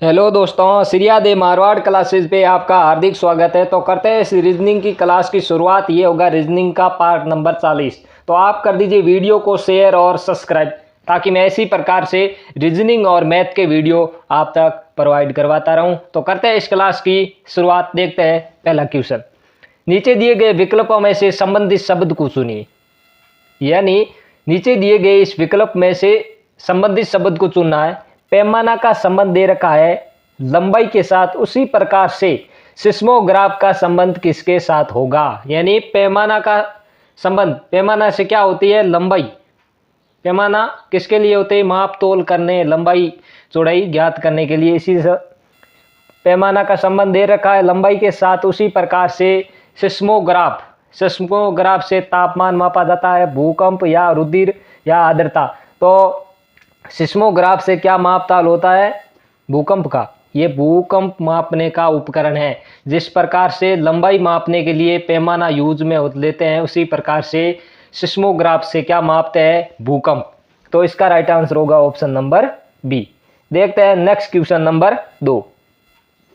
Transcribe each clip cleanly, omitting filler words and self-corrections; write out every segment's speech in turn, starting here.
Hello दोस्तों, श्रिया दे Marwar classes पे आपका हार्दिक स्वागत है। तो करते हैं इस रीजनिंग की क्लास की शुरुआत। ये होगा रीजनिंग का पार्ट नंबर 40। तो आप कर दीजिए वीडियो को शेयर और सब्सक्राइब, ताकि मैं इसी प्रकार से रीजनिंग और मैथ के वीडियो आप तक प्रोवाइड करवाता रहूं। तो करते हैं इस क्लास की शुरुआत। देखते हैं पहला क्वेश्चन। नीचे दिए गए विकल्पों में से संबंधित शब्द को चुनिए। यानी नीचे दिए गए इस विकल्प में से संबंधित शब्द को चुनना है। पैमाना का संबंध दे रखा है लंबाई के साथ, उसी प्रकार से सिस्मोग्राफ का संबंध किसके साथ होगा। यानी पैमाना का संबंध, पैमाना से क्या होती है, लंबाई। पैमाना किसके लिए होते हैं, माप तोल करने, लंबाई चौड़ाई ज्ञात करने के लिए। इसी से पैमाना का संबंध दे रखा है लंबाई के साथ, उसी प्रकार से सिस्मोग्राफ, सिस्मोग्राफ से तापमान मापा जाता है, भूकंप या रुधिर या आर्द्रता। तो सिस्मोग्राफ से क्या मापताल होता है, भूकंप का। ये भूकंप मापने का उपकरण है। जिस प्रकार से लंबाई मापने के लिए पैमाना यूज में लेते हैं, उसी प्रकार से सिस्मोग्राफ से क्या मापते हैं, भूकंप। तो इसका राइट आंसर होगा ऑप्शन नंबर बी। देखते हैं next question number 2।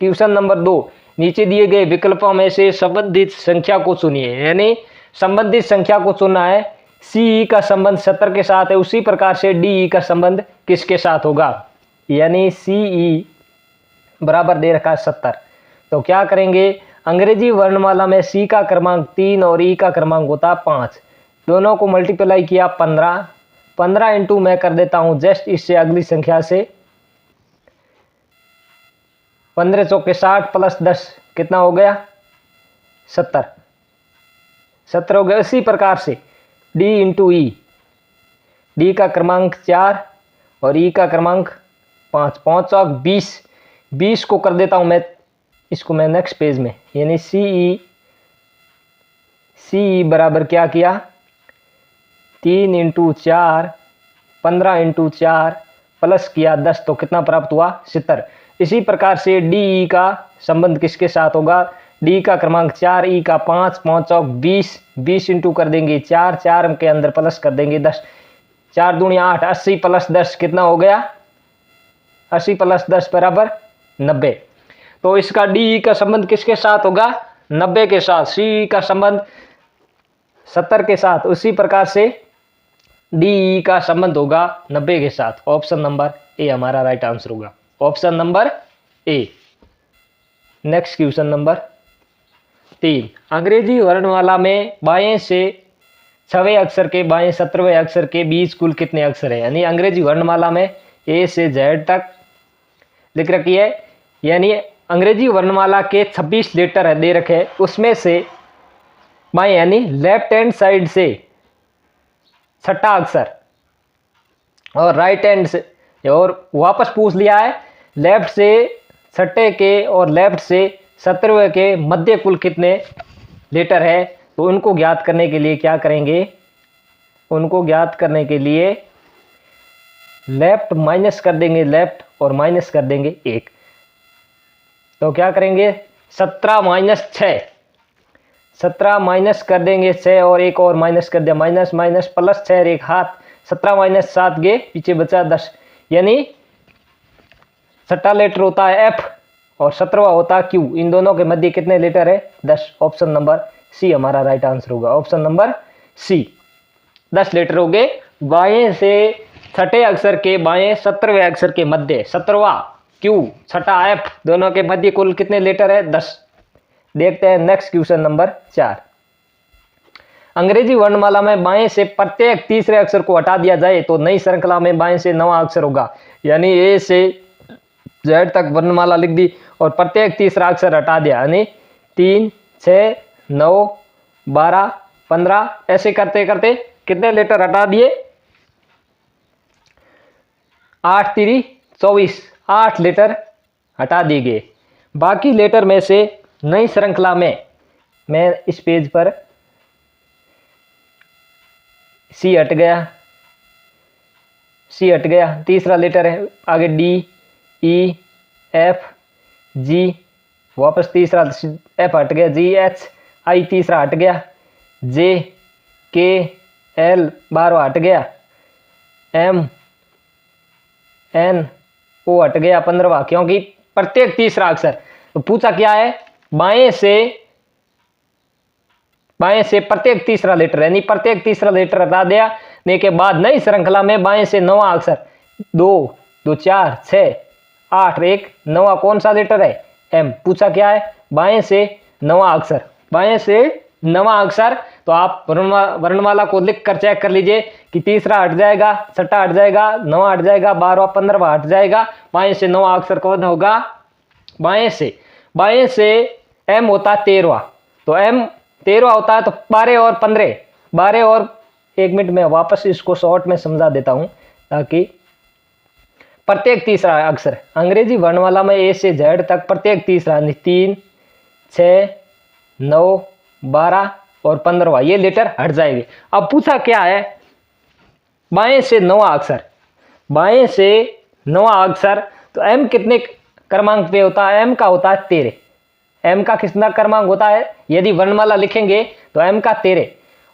Question number 2, नीचे दिए गए विकल्पों में से संबंधित संख्या को चुनिए। यानी संबंधित संख्या को चुनना है। सी का संबंध 70 के साथ है, उसी प्रकार से डी का संबंध किसके साथ होगा। यानी सी बराबर दे रखा है 70। तो क्या करेंगे, अंग्रेजी वर्णमाला में सी का क्रमांक 3 और ई का क्रमांक होता 5। दोनों को मल्टीप्लाई किया 15। 15 इंटू मैं कर देता हूं जस्ट इससे अगली संख्या से, 15 चौके 60 प्लस 10 कितना हो गया, 70। 70 हो गया। इसी प्रकार से डी इंटू ई, डी का क्रमांक 4 और ई का क्रमांक 5, 5 चौक 20। 20 को कर देता हूं मैं, इसको मैं नेक्स्ट पेज में। यानी सी बराबर क्या किया, 3 इंटू 4, 15 इंटू 4 प्लस किया 10, तो कितना प्राप्त हुआ, 70। इसी प्रकार से डी का संबंध किसके साथ होगा, डी का क्रमांक 4, ई का 5, 5 चौक 20। 20 इंटू कर देंगे 4, 4 के अंदर प्लस कर देंगे 10, 4 दूनी 8, 80 प्लस 10 कितना हो गया, 80 प्लस 10 बराबर 90। तो इसका डी का संबंध किसके साथ होगा, 90 के साथ। सी का संबंध 70 के साथ, उसी प्रकार से डी का संबंध होगा 90 के साथ। ऑप्शन नंबर ए हमारा राइट आंसर होगा, option number A. Next question number 3, अंग्रेजी वर्णमाला में बाएं से 6वें अक्षर के बाएं 17वें अक्षर के बीच कुल कितने अक्षर है। यानी अंग्रेजी वर्णमाला में ए से जेड तक लिख रखी है। यानी अंग्रेजी वर्णमाला के 26 लेटर है दे रखे, उसमें से बाएं यानी लेफ्ट हैंड साइड से छठा अक्षर और राइट हैंड से, और वापस पूछ लिया है लेफ्ट से छठे के और लेफ्ट से 17वें के मध्य कुल कितने लेटर है। तो उनको ज्ञात करने के लिए क्या करेंगे, उनको ज्ञात करने के लिए लेफ्ट माइनस कर देंगे, लेफ्ट और माइनस कर देंगे 1। तो क्या करेंगे, 17 माइनस 6, 17 माइनस कर देंगे 6 और 1 और माइनस कर दिया, माइनस माइनस प्लस 6 एक हाथ, 17 माइनस 7 गए, पीछे बचा 10। यानी छठा लेटर होता है एफ और 17वां होता है क्यू। इन दोनों के मध्य कितने लेटर है, 10। ऑप्शन नंबर सी हमारा राइट आंसर होगा, ऑप्शन नंबर सी। 10 लेटर हो गए। बाएं से छठे अक्षर के बाएं 17वें अक्षर के मध्य, 17वां क्यू, छठा एफ, दोनों के मध्य कुल कितने लेटर है, 10। देखते हैं नेक्स्ट क्वेश्चन नंबर 4, अंग्रेजी वर्णमाला में बाएं से प्रत्येक तीसरे अक्षर को हटा दिया जाए तो नई श्रृंखला में बाएं से 9वां अक्षर होगा। यानी ए से जेड तक वर्णमाला लिख दी और प्रत्येक तीसरा अक्षर हटा दिया, यानी 3, 6, 9, 12, 15 ऐसे करते करते कितने लेटर हटा दिए, 8 3 24, 8 लेटर हटा दिए गए। बाकी लेटर में से नई श्रृंखला में, मैं इस पेज पर सी हट गया, सी हट गया, तीसरा लेटर है आगे डी, ई, एफ, जी, वापस तीसरा एफ हट गया, जी, एच, आई तीसरा हट गया, जे, के, एल 12वां हट गया, एम, एन, वो हट गया 15वां, क्योंकि प्रत्येक तीसरा अक्षर। तो पूछा क्या है, बाएं से प्रत्येक तीसरा लेटर, यानी प्रत्येक तीसरा लेटर हटा दिया ने के बाद नई श्रृंखला में बाएं से 9वां अक्षर, 2 2 4 6 8, एक 9वां कौन सा लेटर है, एम। पूछा क्या है, बाएं से 9वां अक्षर, बाएं से 9वां अक्षर। तो आप वर्णमाला को लिख कर चेक कर लीजिए कि तीसरा हट जाएगा, छठा हट जाएगा, 9वां हट जाएगा, 12वां 15वां हट जाएगा। बाएं से 9वां अक्षर कौन होगा, बाएं से एम होता है 13वां। तो एम 13वां होता है, तो 12 और 15, 12 और 1 मिनट में वापस इसको शॉर्ट में समझा देता हूं, ताकि प्रत्येक तीसरा अक्षर अंग्रेजी वर्णमाला में ए से जेड तक प्रत्येक तीसरा 3 6 9 12 और 15वां ये लेटर हट जाएंगे। अब पूछा क्या है, बाएं से 9वां अक्षर, बाएं से 9वां अक्षर। तो एम कितने क्रमांक पे होता है, एम का होता है 13। एम का कितना क्रमांक होता है, यदि वर्णमाला लिखेंगे तो एम का 13,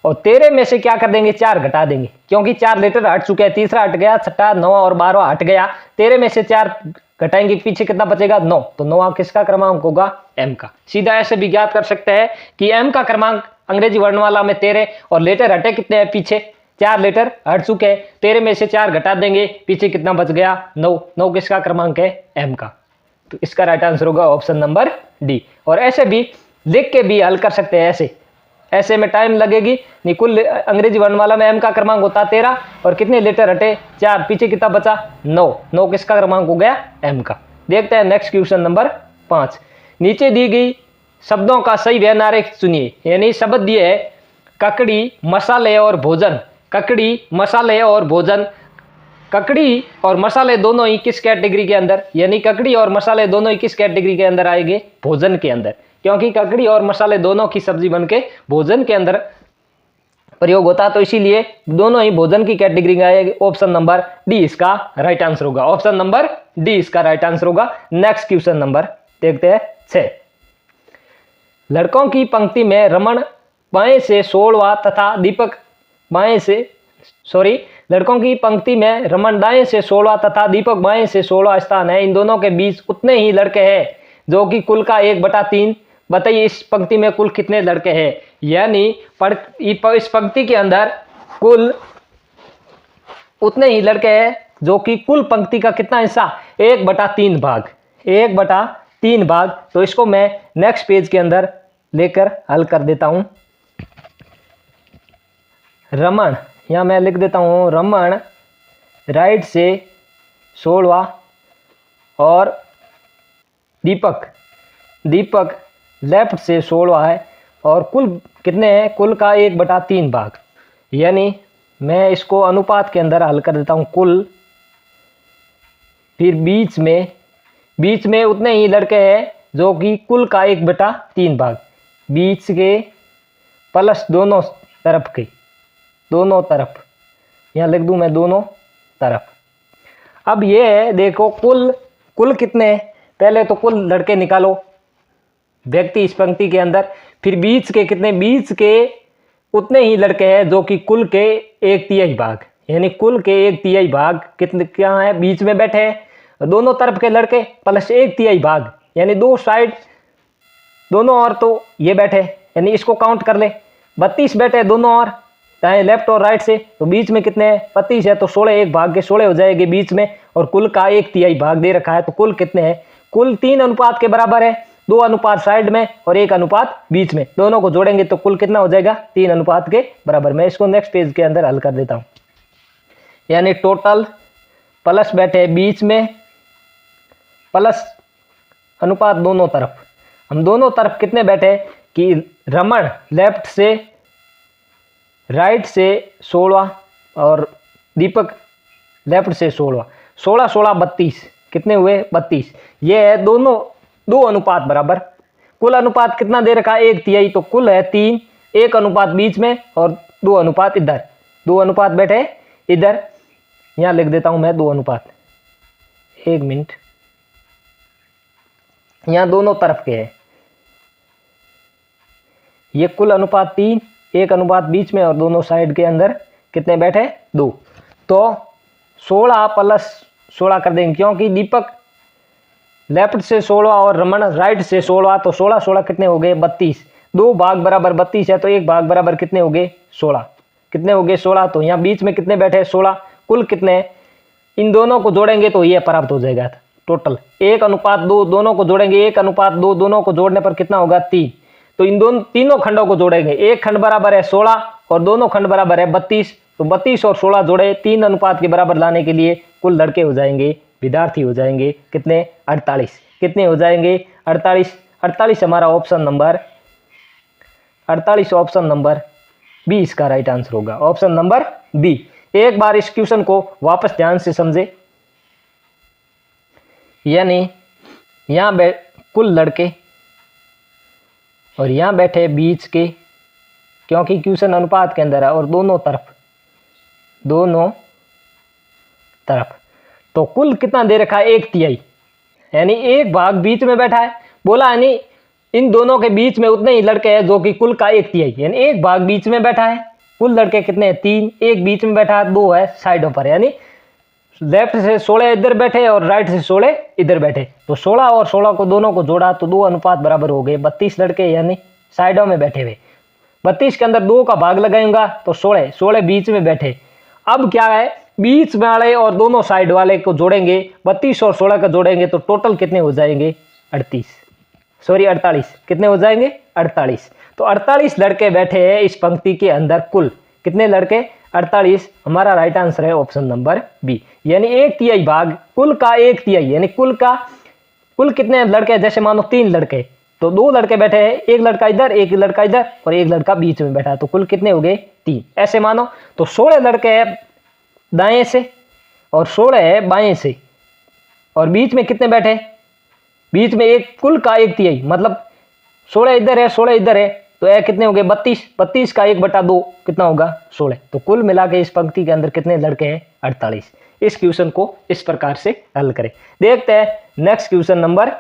और 13 में से क्या कर देंगे, 4 घटा देंगे, क्योंकि 4 लेटर हट चुके हैं, तीसरा हट गया, छठा 9वां और 12वां हट गया। 13 में से 4 घटाएंगे, पीछे कितना बचेगा, 9। तो 9वां किसका क्रमांक होगा, एम का। सीधा ऐसे भी ज्ञात कर सकते हैं कि एम का क्रमांक अंग्रेजी वर्णमाला में 13, और लेटर हटे कितने हैं, पीछे 4 लेटर हट चुके हैं, 13 में से 4 घटा देंगे, पीछे कितना बच गया, 9। 9 किसका क्रमांक है, एम का। तो इसका राइट आंसर होगा ऑप्शन नंबर डी। और ऐसे भी लिख के भी हल कर सकते हैं, ऐसे में टाइम लगेगी नहीं। कुल अंग्रेजी वर्णमाला में एम का क्रमांक होता है 13, और कितने लेटर हटे, 4, पीछे कितना बचा, 9। 9 किसका क्रमांक हो गया, एम का। देखते हैं नेक्स्ट क्वेश्चन नंबर 5। नीचे दी गई शब्दों का सही व्यय आरेख चुनिए, यानी शब्द दिए है ककड़ी, मसाले और भोजन। ककड़ी, मसाले और भोजन। ककड़ी और मसाले दोनों ही किस कैटेगरी के अंदर, यानी ककड़ी और मसाले दोनों ही किस कैटेगरी के अंदर आएंगे, भोजन के अंदर, क्योंकि ककड़ी और मसाले दोनों की सब्जी बनके भोजन के अंदर प्रयोग होता, तो इसीलिए दोनों ही भोजन की कैटेगरी में आएगी। ऑप्शन नंबर डी इसका राइट आंसर होगा, ऑप्शन नंबर डी इसका राइट आंसर होगा। नेक्स्ट क्वेश्चन नंबर देखते हैं 6। लड़कों की पंक्ति में रमन बाएं से 16वां तथा दीपक बाएं से लड़कों की पंक्ति में रमन दाएं से 16वां तथा दीपक बाएं से 16वां स्थान है। इन दोनों के बीच उतने ही लड़के हैं, जो कि कुल का 1/3। बताइए इस पंक्ति में कुल कितने लड़के हैं, यानी इस पंक्ति के अंदर कुल उतने ही लड़के हैं, जो कि कुल पंक्ति का कितना हिस्सा, 1/3 भाग, 1/3 भाग। तो इसको मैं नेक्स्ट पेज के अंदर लेकर हल कर देता हूं। रमन, यहां मैं लिख देता हूं, रमन राइट से 16वां और दीपक लेफ्ट से 16वां है, और कुल कितने हैं, कुल का 1/3 भाग। यानी मैं इसको अनुपात के अंदर हल कर देता हूं, कुल, फिर बीच में उतने ही लड़के हैं, जो कि कुल का 1/3 भाग, बीच के प्लस दोनों तरफ, यहाँ लिख दूं मैं दोनों तरफ। अब ये है, देखो कुल कितने हैं, पहले तो कुल लड़के निकालो व्यक्ति इस पंक्ति के अंदर, फिर बीच के कितने, बीच के उतने ही लड़के हैं, जो कि कुल के 1/3 भाग, यानी कुल के 1/3 भाग कितने क्या है, बीच में बैठे हैं, दोनों तरफ के लड़के प्लस 1/3 भाग, यानी दो साइड दोनों और, तो ये बैठे, यानी इसको काउंट कर ले, 32 बैठे दोनों और, चाहे लेफ्ट और राइट से। तो बीच में कितने हैं, 32 है, तो 16 एक भाग के 16 हो जाएंगे बीच में, और कुल का 1/3 भाग दे रखा है। तो कुल कितने हैं, कुल 3 अनुपात के बराबर है, 2 अनुपात साइड में और 1 अनुपात बीच में, दोनों को जोड़ेंगे तो कुल कितना हो जाएगा, 3 अनुपात के बराबर। मैं इसको नेक्स्ट पेज के अंदर हल कर देता हूं, यानी टोटल प्लस बैठे बीच में, प्लस अनुपात दोनों तरफ। हम दोनों तरफ कितने बैठे कि रमन लेफ्ट से राइट से 16वां और दीपक लेफ्ट से 16वां, 16 16 32, कितने हुए, 32। ये है दोनों 2 अनुपात बराबर। कुल अनुपात कितना दे रखा है, 1/3, तो कुल है 3, 1 अनुपात बीच में और 2 अनुपात इधर, 2 अनुपात बैठे इधर, यहां लिख देता हूं मैं 2 अनुपात, 1 मिनट, यहां दोनों तरफ के है, ये कुल अनुपात 3, 1 अनुपात बीच में और दोनों साइड के अंदर कितने बैठे, 2। तो 16 + 16 कर देंगे, क्योंकि दीपक लेफ्ट से 16 और रमन राइट से 16, तो 16 16 कितने हो गए 32। 2 भाग बराबर 32 है, तो 1 भाग बराबर कितने हो गए 16। कितने हो गए 16। तो यहाँ बीच में कितने बैठे 16, कुल कितने, इन दोनों को जोड़ेंगे तो ये प्राप्त हो जाएगा टोटल 1:2, दोनों को जोड़ेंगे 1:2, दोनों को जोड़ने पर कितना होगा 3। तो इन दोनों तीनों खंडों को जोड़ेंगे, एक खंड बराबर है 16 और दोनों खंड बराबर है 32, तो 32 और 16 जोड़े 3 अनुपात के बराबर लाने के लिए कुल लड़के हो जाएंगे, विद्यार्थी हो जाएंगे कितने 48। कितने हो जाएंगे 48। 48 हमारा option number 48 option number B इसका राइट आंसर होगा, ऑप्शन नंबर बी। एक बार इस क्वेश्चन को वापस ध्यान से समझे, यानी यहां कुल लड़के और यहां बैठे बीच के, क्योंकि क्वेश्चन अनुपात के अंदर है, और दोनों तरफ तो कुल कितना दे रखा है 1/3, यानी 1 भाग बीच में बैठा है बोला, यानी इन दोनों के बीच में उतने ही लड़के हैं जो कि कुल का 1/3, यानी 1 भाग बीच में बैठा है। कुल लड़के कितने हैं 3, 1 बीच में बैठा है, 2 है साइडों पर, यानी लेफ्ट से 16 इधर बैठे और राइट से 16 इधर बैठे, तो 16 और 16 को दोनों को जोड़ा तो 2 अनुपात बराबर हो गए 32 लड़के, यानी साइडों में बैठे हुए। 32 के अंदर 2 का भाग लगाऊंगा तो 16 बीच में बैठे। अब क्या है, बीच वाले और दोनों साइड वाले को जोड़ेंगे, 32 और 16 का जोड़ेंगे तो टोटल कितने हो जाएंगे 48। कितने हो जाएंगे 48। तो 48 लड़के बैठे हैं इस पंक्ति के अंदर, कुल कितने लड़के 48। हमारा राइट आंसर है ऑप्शन नंबर बी, यानी 1/3 भाग कुल का 1/3, यानी कुल कितने लड़के, जैसे मानो 3 लड़के, तो 2 लड़के बैठे हैं, एक लड़का इधर एक लड़का इधर और एक लड़का बीच में बैठा है, तो कुल कितने हो गए 3, ऐसे मानो। तो 16 लड़के हैं दाएं से और 16 है बाएं से, और बीच में कितने बैठे, बीच में एक कुल का 1/3, मतलब 16 इधर है 16 इधर है, तो यह कितने हो गए 32 का 1/2 कितना होगा 16। तो कुल मिला के इस पंक्ति के अंदर कितने लड़के हैं 48। इस क्वेश्चन को इस प्रकार से हल करें। देखते हैं नेक्स्ट क्वेश्चन नंबर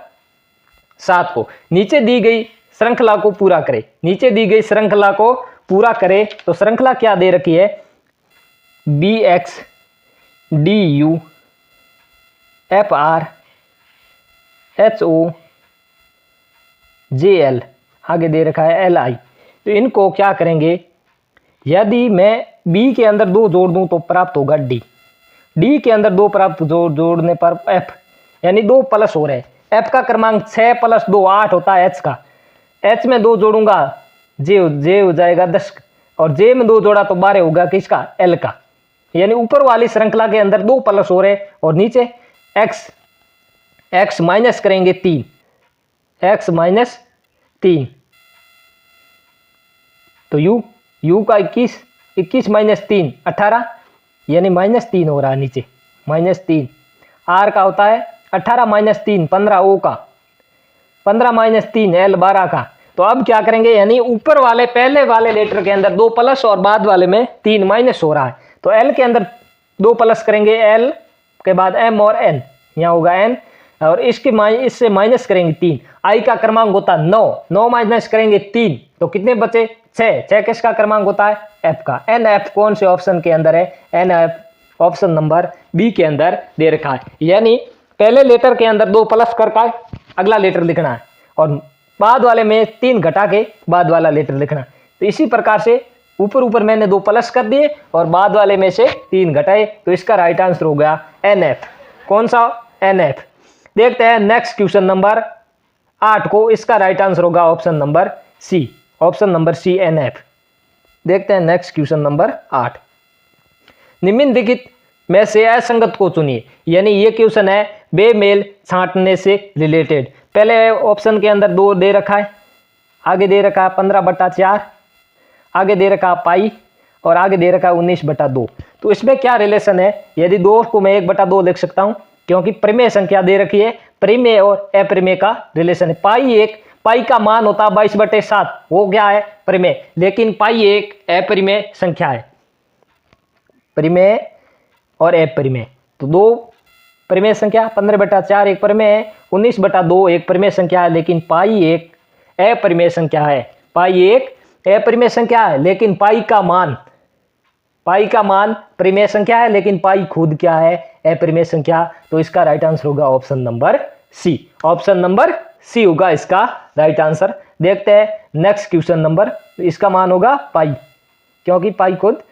7 को। नीचे दी गई श्रृंखला को पूरा करें। नीचे दी गई श्रृंखला को पूरा करें, तो श्रृंखला क्या दे रखी है, bx du fr ho jl, आगे दे रखा है li। तो इनको क्या करेंगे, यदि मैं b के अंदर 2 जोड़ दूं तो प्राप्त होगा d के अंदर 2 प्राप्त जोड़ने पर f, यानी 2 प्लस हो रहे हैं। f का क्रमांक 6 + 2 8 होता है h का, h में 2 जोड़ूंगा j हो जाएगा 10, और j में 2 जोड़ा तो 12 होगा किसका l का, यानी ऊपर वाली श्रृंखला के अंदर 2 प्लस हो रहे और नीचे x माइनस करेंगे 3, x माइनस 3, तो u का 21 माइनस 3 18, यानी -3 हो रहा है नीचे -3। r का होता है 18 माइनस 3 15, o का 15 माइनस 3 l 12 का। तो अब क्या करेंगे, यानी ऊपर वाले पहले वाले लेटर के अंदर 2 प्लस और बाद वाले में 3 माइनस हो रहा है, तो l के अंदर 2 प्लस करेंगे, l के बाद m और n, यहाँ होगा n, और इससे माइनस करेंगे 3। i का क्रमांक होता है 9 माइनस करेंगे 3, तो कितने बचे 6 किसका क्रमांक होता है f का। nf कौन से ऑप्शन के अंदर है, nf ऑप्शन नंबर बी के अंदर दे रखा है, यानी पहले लेटर के अंदर 2 प्लस करके अगला लेटर लिखना है और बाद वाले में 3 घटा के बाद वाला लेटर लिखना है। तो इसी प्रकार से ऊपर मैंने 2 प्लस कर दिए और बाद वाले में से 3 घटाए, तो इसका राइट आंसर हो गया NF। कौन सा NF। देखते हैं नेक्स्ट क्वेश्चन नंबर 8 को, इसका राइट आंसर होगा option number C, option number C NF। देखते हैं नेक्स्ट क्वेश्चन नंबर 8। निम्नलिखित में से असंगत को चुनिए, यानी ये क्वेश्चन है बेमेल छांटने से रिलेटेड। पहले ऑप्शन के अंदर 2 दे रखा है, आगे दे रखा है 15/4, आगे दे रखा पाई और आगे दे रखा 19/2। तो इसमें क्या रिलेशन है, यदि 2 को मैं 1/2 लिख सकता हूं, क्योंकि परिमेय संख्या दे रखी है, परिमेय और अपरिमेय का रिलेशन है। पाई का मान होता है 22/7, वो क्या है परिमेय, लेकिन पाई एक अपरिमेय संख्या है। परिमेय और अपरिमेय, तो 2 परिमेय संख्या, 15/4 एक परिमेय है, 19/2 एक परिमेय संख्या है, लेकिन पाई एक अपरिमेय संख्या है। पाई एक अपरिमेय संख्या है, लेकिन पाई का मान परिमेय संख्या है, लेकिन पाई खुद क्या है अपरिमेय संख्या, तो इसका राइट आंसर होगा option number C. Option number C होगा इसका राइट आंसर। देखते हैं नेक्स्ट क्वेश्चन नंबर, इसका मान होगा पाई, क्योंकि पाई खुद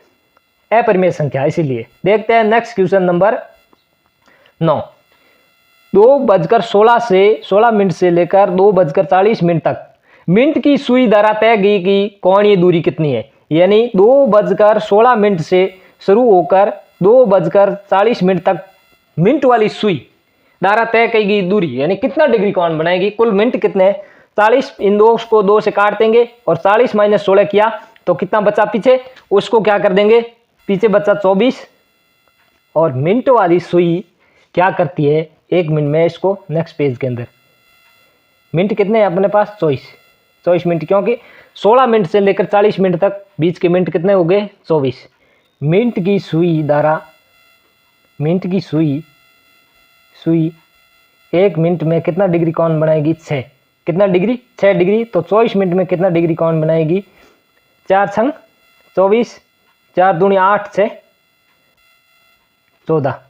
अपरिमेय संख्या इसीलिए। देखते हैं नेक्स्ट क्वेश्चन नंबर 9। 2:16 से लेकर 2:40 तक मिनट की सुई द्वारा तय की गई कोणीय दूरी कितनी है। यानी 2:16 से शुरू होकर 2:40 तक मिनट वाली सुई द्वारा तय की गई दूरी यानी कितना डिग्री कोण बनाएगी। कुल मिनट कितने 40, इन दो को 2 से काट देंगे और 40 - 16 किया तो कितना बचा पीछे, उसको क्या कर देंगे, पीछे बचा 24। और मिनट वाली सुई क्या करती है 1 मिनट में, इसको नेक्स्ट पेज के अंदर मिनट कितने हैं अपने पास 24 मिनट, क्योंकि 16 मिनट से लेकर 40 मिनट तक बीच के मिनट कितने हो गए 24। मिनट की सुई द्वारा, मिनट की सुई 1 मिनट में कितना डिग्री कोण बनाएगी 6, कितना डिग्री 6 डिग्री। तो 24 मिनट में कितना डिग्री कोण बनाएगी 4 छंग 24, 4 दूनी 8 से 14,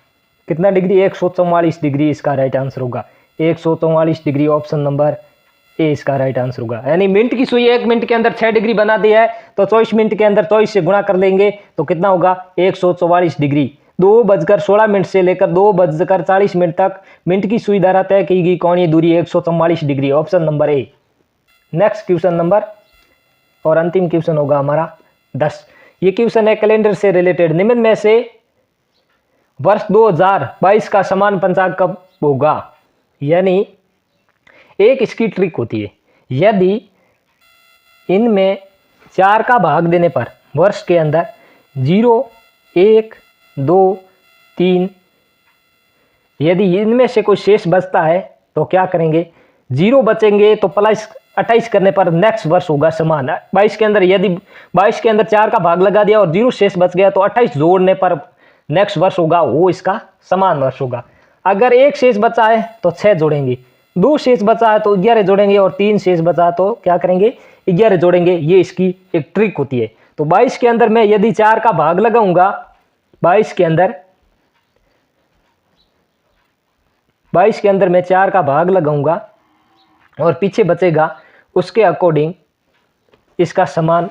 कितना डिग्री 144 डिग्री इसका राइट आंसर होगा। 144 डिग्री ऑप्शन नंबर ए इसका राइट आंसर होगा। यानी मिनट की सुई 1 मिनट के अंदर 6 डिग्री बना दी है, तो 24 मिनट के अंदर 24 से गुणा कर लेंगे तो कितना होगा 144 डिग्री। 2:16 से लेकर 2:40 तक मिनट की सुई द्वारा तय की गई कोणीय दूरी 144 degree, option number A. Next question number और अंतिम क्वेश्चन होगा हमारा 10। ये क्वेश्चन है कैलेंडर से रिलेटेड। निम्न में से वर्ष 2022 का समान पंचांग कब होगा। यानी एक इसकी ट्रिक होती है, यदि इनमें 4 का भाग देने पर वर्ष के अंदर 0, 1, 2, 3, यदि इनमें से कोई शेष बचता है तो क्या करेंगे, 0 बचेंगे तो प्लस 28 करने पर नेक्स्ट वर्ष होगा समान। 22 के अंदर यदि 22 के अंदर 4 का भाग लगा दिया और 0 शेष बच गया तो 28 जोड़ने पर नेक्स्ट वर्ष होगा वो इसका समान वर्ष होगा। अगर 1 शेष बचा है तो 6 जोड़ेंगे, 2 शेष बचा है तो 11 जोड़ेंगे और 3 शेष बचा तो क्या करेंगे 11 जोड़ेंगे। ये इसकी एक ट्रिक होती है। तो 22 के अंदर मैं यदि 4 का भाग लगाऊंगा, 22 के अंदर मैं 4 का भाग लगाऊंगा और पीछे बचेगा, उसके अकॉर्डिंग इसका समान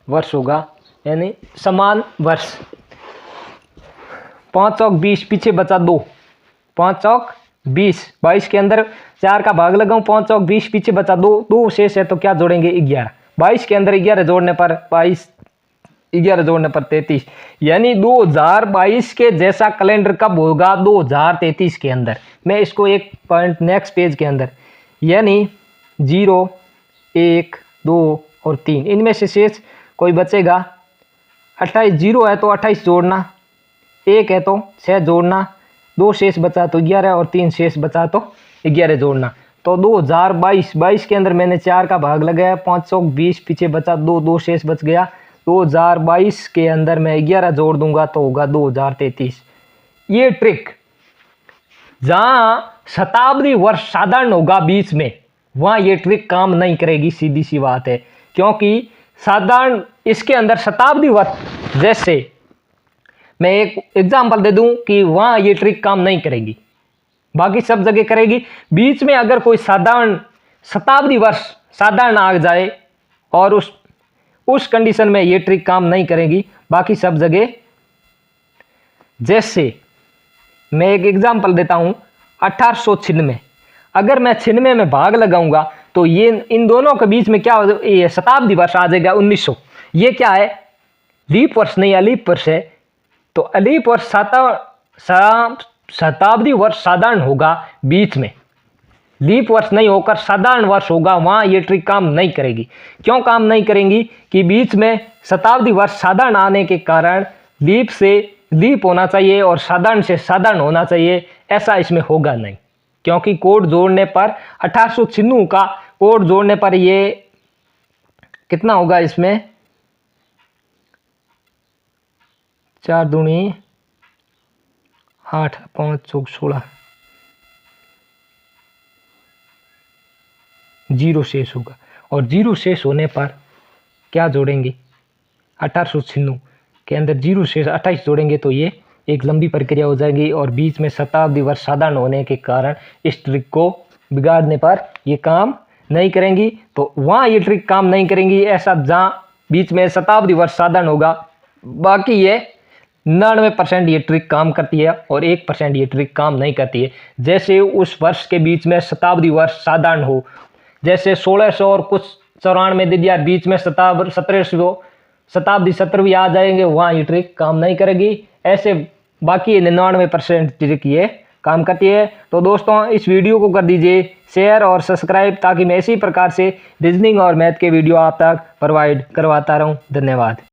वर्ष होगा, यानी समान वर्ष। 5 चौक 20, पीछे बचा 2, 5 चौक 20, 22 के अंदर 4 का भाग लगाऊं, 5 चौक 20, पीछे बचा 2, 2 शेष है तो क्या जोड़ेंगे 11। 22 के अंदर 11 जोड़ने पर 22, 11 जोड़ने पर 33, यानी 2022 के जैसा कैलेंडर कब होगा 2033 के अंदर। मैं इसको एक पॉइंट नेक्स्ट पेज के अंदर, यानी 0, 1, 2 और 3, इनमें से शेष कोई बचेगा 28। 0 है तो 28 जोड़ना, 1 है तो 6 जोड़ना, 2 शेष बचा तो 11 और 3 शेष बचा तो 11 जोड़ना। तो 2022 के अंदर मैंने 4 का भाग लगाया, 5 चौक 20, पीछे बचा 2, 2 शेष बच गया। 2022 के अंदर मैं 11 जोड़ दूंगा तो होगा 2033। ये ट्रिक जहां शताब्दी वर्ष साधारण होगा बीच में, वहां ये ट्रिक काम नहीं करेगी, सीधी सी बात है। क्योंकि साधारण इसके अंदर शताब्दी वर्ष, जैसे मैं एक एग्जांपल दे दूं कि वहां ये ट्रिक काम नहीं करेगी, बाकी सब जगह करेगी। बीच में अगर कोई साधारण शताब्दी वर्ष साधारण आ जाए और उस कंडीशन में ये ट्रिक काम नहीं करेगी, बाकी सब जगह। जैसे मैं एक एग्जांपल देता हूं 1896, अगर मैं 96 में भाग लगाऊंगा तो ये इन दोनों के बीच में क्या हो, ये शताब्दी वर्ष आ जाएगा 1900। ये क्या है, लीप वर्ष नहीं, अलीप वर्ष है। तो अलीप वर्ष शताब्दी वर्ष साधारण होगा बीच में, लीप वर्ष नहीं होकर साधारण वर्ष होगा, वहां ये ट्रिक काम नहीं करेगी। क्यों काम नहीं करेंगी कि बीच में शताब्दी वर्ष साधारण आने के कारण लीप से लीप होना चाहिए और साधारण से साधारण होना चाहिए, ऐसा इसमें होगा नहीं। क्योंकि कोड जोड़ने पर 1896 का कोड जोड़ने पर ये कितना होगा, इसमें 4 दूनी 8, 5 चौक 16, 0 शेष होगा। और 0 शेष होने पर क्या जोड़ेंगे, 1896 के अंदर 0 शेष 28 जोड़ेंगे तो ये एक लंबी प्रक्रिया हो जाएगी और बीच में शताब्दी वर्ष साधारण होने के कारण इस ट्रिक को बिगाड़ने पर ये काम नहीं करेंगी। तो वहाँ ये ट्रिक काम नहीं करेंगी, ऐसा जहाँ बीच में शताब्दी वर्ष साधारण होगा। बाकी ये 99% ये ट्रिक काम करती है और 1% ये ट्रिक काम नहीं करती है। जैसे उस वर्ष के बीच में शताब्दी वर्ष साधारण हो, जैसे 1600 और कुछ 94 दे दिया, बीच में 1700 शताब्दी 17वीं आ जाएंगे, वहाँ ये ट्रिक काम नहीं करेगी। ऐसे बाकी 99% ट्रिक ये काम करती है। तो दोस्तों इस वीडियो को कर दीजिए शेयर और सब्सक्राइब, ताकि मैं इसी प्रकार से रीजनिंग और मैथ के वीडियो आप तक प्रोवाइड करवाता रहूं। धन्यवाद।